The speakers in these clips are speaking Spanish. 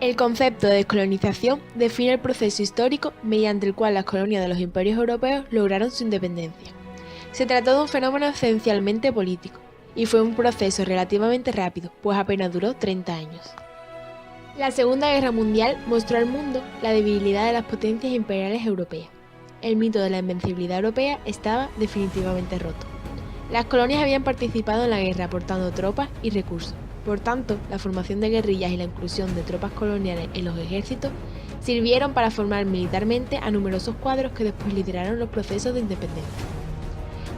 El concepto de descolonización define el proceso histórico mediante el cual las colonias de los imperios europeos lograron su independencia. Se trató de un fenómeno esencialmente político, y fue un proceso relativamente rápido, pues apenas duró 30 años. La Segunda Guerra Mundial mostró al mundo la debilidad de las potencias imperiales europeas. El mito de la invencibilidad europea estaba definitivamente roto. Las colonias habían participado en la guerra aportando tropas y recursos. Por tanto, la formación de guerrillas y la inclusión de tropas coloniales en los ejércitos sirvieron para formar militarmente a numerosos cuadros que después lideraron los procesos de independencia.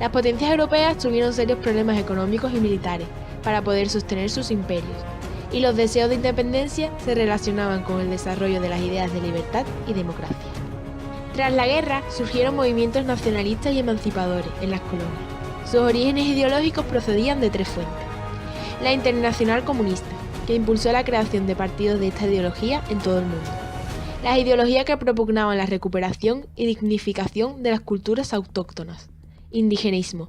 Las potencias europeas tuvieron serios problemas económicos y militares para poder sostener sus imperios, y los deseos de independencia se relacionaban con el desarrollo de las ideas de libertad y democracia. Tras la guerra, surgieron movimientos nacionalistas y emancipadores en las colonias. Sus orígenes ideológicos procedían de tres fuentes. La Internacional Comunista, que impulsó la creación de partidos de esta ideología en todo el mundo. Las ideologías que propugnaban la recuperación y dignificación de las culturas autóctonas, indigenismo,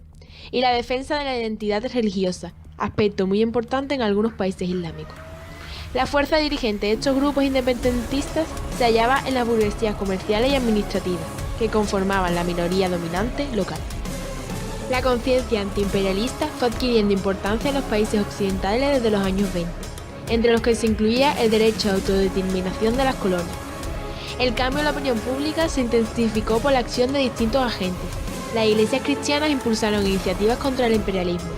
y la defensa de la identidad religiosa, aspecto muy importante en algunos países islámicos. La fuerza dirigente de estos grupos independentistas se hallaba en las burguesías comerciales y administrativas, que conformaban la minoría dominante local. La conciencia antiimperialista fue adquiriendo importancia en los países occidentales desde los años 20, entre los que se incluía el derecho a autodeterminación de las colonias. El cambio en la opinión pública se intensificó por la acción de distintos agentes. Las iglesias cristianas impulsaron iniciativas contra el imperialismo,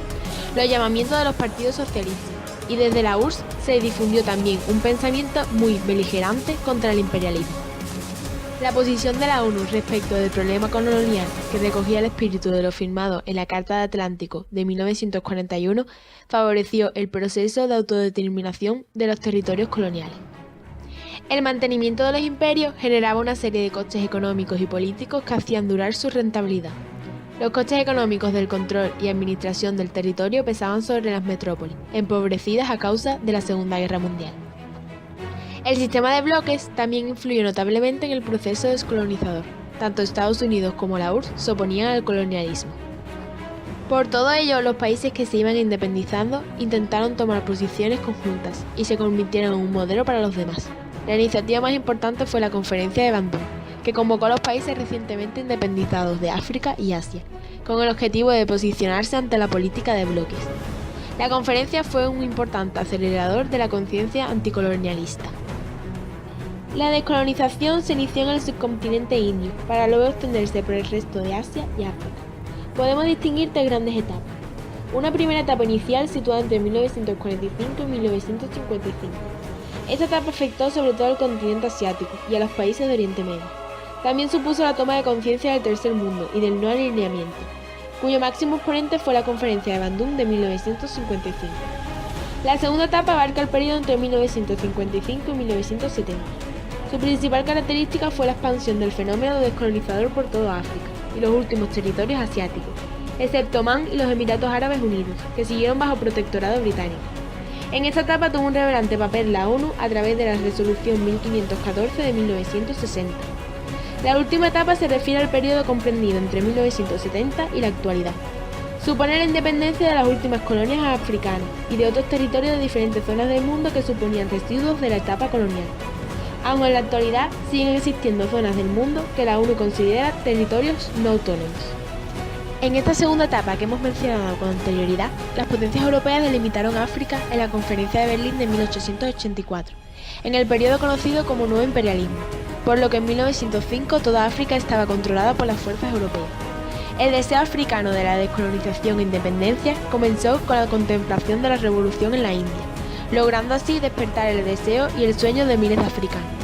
los llamamientos de los partidos socialistas, y desde la URSS se difundió también un pensamiento muy beligerante contra el imperialismo. La posición de la ONU respecto del problema colonial, que recogía el espíritu de lo firmado en la Carta de Atlántico de 1941, favoreció el proceso de autodeterminación de los territorios coloniales. El mantenimiento de los imperios generaba una serie de costes económicos y políticos que hacían durar su rentabilidad. Los costes económicos del control y administración del territorio pesaban sobre las metrópolis, empobrecidas a causa de la Segunda Guerra Mundial. El sistema de bloques también influyó notablemente en el proceso descolonizador. Tanto Estados Unidos como la URSS se oponían al colonialismo. Por todo ello, los países que se iban independizando intentaron tomar posiciones conjuntas y se convirtieron en un modelo para los demás. La iniciativa más importante fue la Conferencia de Bandung, que convocó a los países recientemente independizados de África y Asia, con el objetivo de posicionarse ante la política de bloques. La conferencia fue un importante acelerador de la conciencia anticolonialista. La descolonización se inició en el subcontinente indio, para luego extenderse por el resto de Asia y África. Podemos distinguir tres grandes etapas. Una primera etapa inicial situada entre 1945 y 1955. Esta etapa afectó sobre todo al continente asiático y a los países de Oriente Medio. También supuso la toma de conciencia del tercer mundo y del no alineamiento, cuyo máximo exponente fue la Conferencia de Bandung de 1955. La segunda etapa abarca el periodo entre 1955 y 1970. Su principal característica fue la expansión del fenómeno descolonizador por toda África y los últimos territorios asiáticos, excepto Omán y los Emiratos Árabes Unidos, que siguieron bajo protectorado británico. En esta etapa tuvo un relevante papel la ONU a través de la Resolución 1514 de 1960. La última etapa se refiere al periodo comprendido entre 1970 y la actualidad. Supone la independencia de las últimas colonias africanas y de otros territorios de diferentes zonas del mundo que suponían residuos de la etapa colonial. Aún en la actualidad siguen existiendo zonas del mundo que la ONU considera territorios no autónomos. En esta segunda etapa que hemos mencionado con anterioridad, las potencias europeas delimitaron África en la Conferencia de Berlín de 1884, en el periodo conocido como Nuevo Imperialismo, por lo que en 1905 toda África estaba controlada por las fuerzas europeas. El deseo africano de la descolonización e independencia comenzó con la contemplación de la revolución en la India, logrando así despertar el deseo y el sueño de miles de africanos.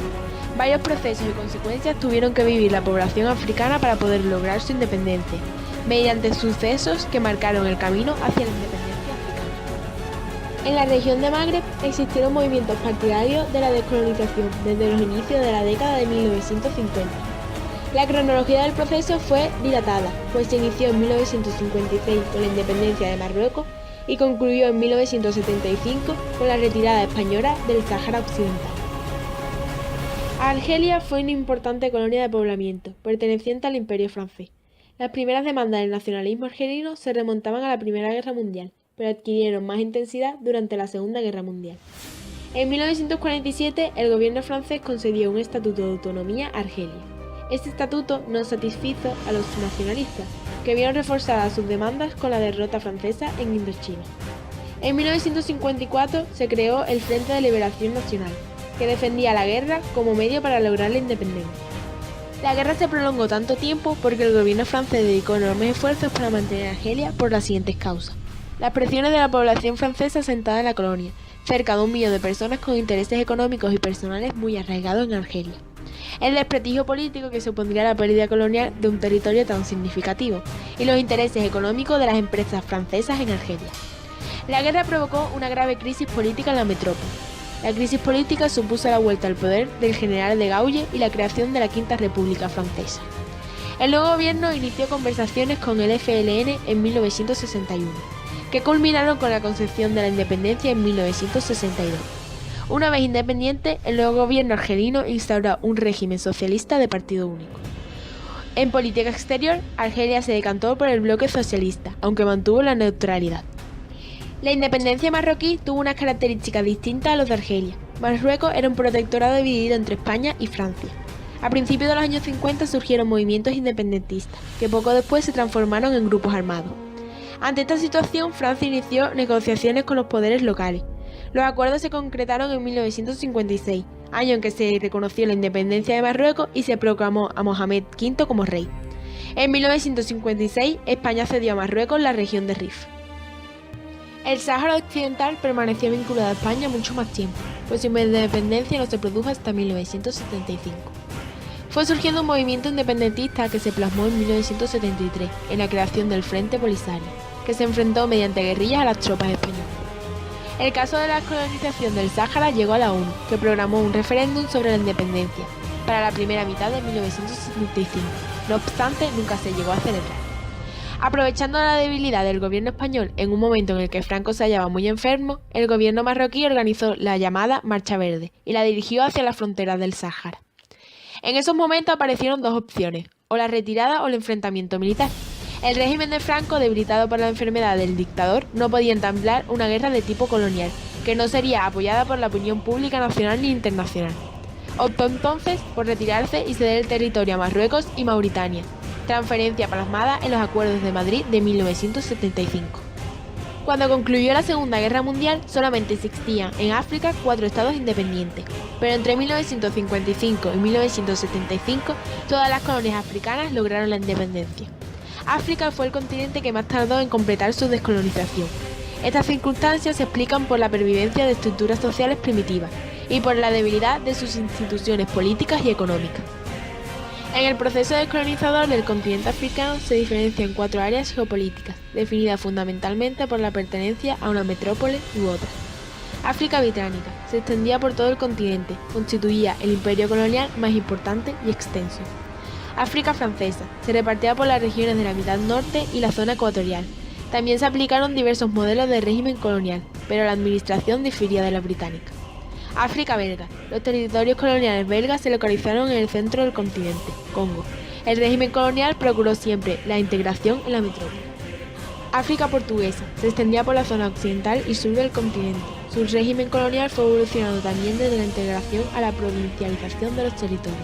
Varios procesos y consecuencias tuvieron que vivir la población africana para poder lograr su independencia, mediante sucesos que marcaron el camino hacia la independencia africana. En la región de Magreb existieron movimientos partidarios de la descolonización desde los inicios de la década de 1950. La cronología del proceso fue dilatada, pues se inició en 1956 con la independencia de Marruecos y concluyó en 1975 con la retirada española del Sáhara Occidental. Argelia fue una importante colonia de poblamiento, perteneciente al Imperio francés. Las primeras demandas del nacionalismo argelino se remontaban a la Primera Guerra Mundial, pero adquirieron más intensidad durante la Segunda Guerra Mundial. En 1947, el gobierno francés concedió un estatuto de autonomía a Argelia. Este estatuto no satisfizo a los nacionalistas, que vieron reforzadas sus demandas con la derrota francesa en Indochina. En 1954 se creó el Frente de Liberación Nacional, que defendía la guerra como medio para lograr la independencia. La guerra se prolongó tanto tiempo porque el gobierno francés dedicó enormes esfuerzos para mantener a Argelia por las siguientes causas. Las presiones de la población francesa asentada en la colonia, cerca de 1 millón de personas con intereses económicos y personales muy arraigados en Argelia. El desprestigio político que supondría la pérdida colonial de un territorio tan significativo y los intereses económicos de las empresas francesas en Argelia. La guerra provocó una grave crisis política en la metrópoli. La crisis política supuso la vuelta al poder del general de Gaulle y la creación de la Quinta República Francesa. El nuevo gobierno inició conversaciones con el FLN en 1961, que culminaron con la concesión de la independencia en 1962. Una vez independiente, el nuevo gobierno argelino instauró un régimen socialista de partido único. En política exterior, Argelia se decantó por el bloque socialista, aunque mantuvo la neutralidad. La independencia marroquí tuvo unas características distintas a los de Argelia. Marruecos era un protectorado dividido entre España y Francia. A principios de los años 50 surgieron movimientos independentistas, que poco después se transformaron en grupos armados. Ante esta situación, Francia inició negociaciones con los poderes locales. Los acuerdos se concretaron en 1956, año en que se reconoció la independencia de Marruecos y se proclamó a Mohamed V como rey. En 1956, España cedió a Marruecos la región de Rif. El Sáhara Occidental permaneció vinculado a España mucho más tiempo, pues su independencia no se produjo hasta 1975. Fue surgiendo un movimiento independentista que se plasmó en 1973, en la creación del Frente Polisario, que se enfrentó mediante guerrillas a las tropas españolas. El caso de la colonización del Sáhara llegó a la ONU, que programó un referéndum sobre la independencia para la primera mitad de 1975. No obstante, nunca se llegó a celebrar. Aprovechando la debilidad del gobierno español en un momento en el que Franco se hallaba muy enfermo, el gobierno marroquí organizó la llamada Marcha Verde y la dirigió hacia las fronteras del Sáhara. En esos momentos aparecieron dos opciones, o la retirada o el enfrentamiento militar. El régimen de Franco, debilitado por la enfermedad del dictador, no podía entablar una guerra de tipo colonial, que no sería apoyada por la opinión pública nacional ni internacional. Optó entonces por retirarse y ceder el territorio a Marruecos y Mauritania, transferencia plasmada en los Acuerdos de Madrid de 1975. Cuando concluyó la Segunda Guerra Mundial, solamente existían en África 4 estados independientes, pero entre 1955 y 1975 todas las colonias africanas lograron la independencia. África fue el continente que más tardó en completar su descolonización. Estas circunstancias se explican por la pervivencia de estructuras sociales primitivas y por la debilidad de sus instituciones políticas y económicas. En el proceso descolonizador del continente africano se diferencian 4 áreas geopolíticas, definidas fundamentalmente por la pertenencia a una metrópole u otra. África británica se extendía por todo el continente, constituía el imperio colonial más importante y extenso. África francesa se repartía por las regiones de la mitad norte y la zona ecuatorial. También se aplicaron diversos modelos de régimen colonial, pero la administración difería de la británica. África belga. Los territorios coloniales belgas se localizaron en el centro del continente, Congo. El régimen colonial procuró siempre la integración en la metrópoli. África portuguesa. Se extendía por la zona occidental y sur del continente. Su régimen colonial fue evolucionando también desde la integración a la provincialización de los territorios.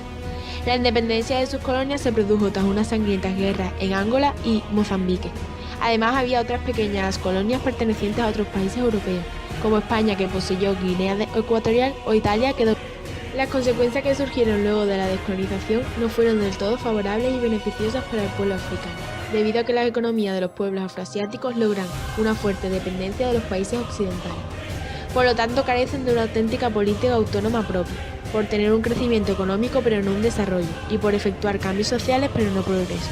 La independencia de sus colonias se produjo tras unas sangrientas guerras en Angola y Mozambique. Además, había otras pequeñas colonias pertenecientes a otros países europeos, como España, que poseyó Guinea Ecuatorial, o Italia, que Las consecuencias que surgieron luego de la descolonización no fueron del todo favorables y beneficiosas para el pueblo africano, debido a que las economías de los pueblos afroasiáticos logran una fuerte dependencia de los países occidentales. Por lo tanto, carecen de una auténtica política autónoma propia, por tener un crecimiento económico pero no un desarrollo, y por efectuar cambios sociales pero no progresos.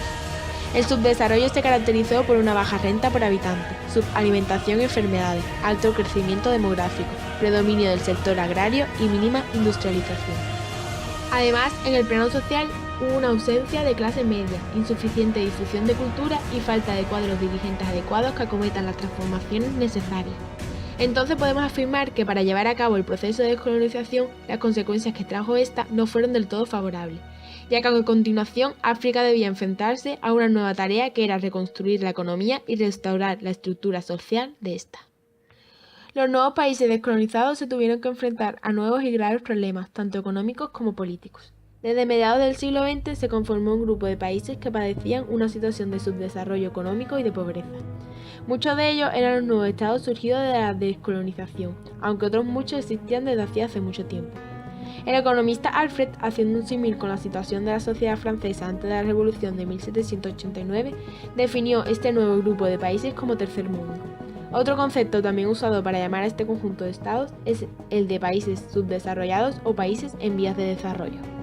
El subdesarrollo se caracterizó por una baja renta por habitante, subalimentación y enfermedades, alto crecimiento demográfico, predominio del sector agrario y mínima industrialización. Además, en el plano social hubo una ausencia de clase media, insuficiente difusión de cultura y falta de cuadros dirigentes adecuados que acometan las transformaciones necesarias. Entonces podemos afirmar que para llevar a cabo el proceso de descolonización, las consecuencias que trajo esta no fueron del todo favorables, ya que a continuación África debía enfrentarse a una nueva tarea que era reconstruir la economía y restaurar la estructura social de esta. Los nuevos países descolonizados se tuvieron que enfrentar a nuevos y graves problemas, tanto económicos como políticos. Desde mediados del siglo XX se conformó un grupo de países que padecían una situación de subdesarrollo económico y de pobreza. Muchos de ellos eran los nuevos estados surgidos de la descolonización, aunque otros muchos existían desde hacía hace mucho tiempo. El economista Alfred, haciendo un símil con la situación de la sociedad francesa antes de la Revolución de 1789, definió este nuevo grupo de países como tercer mundo. Otro concepto también usado para llamar a este conjunto de estados es el de países subdesarrollados o países en vías de desarrollo.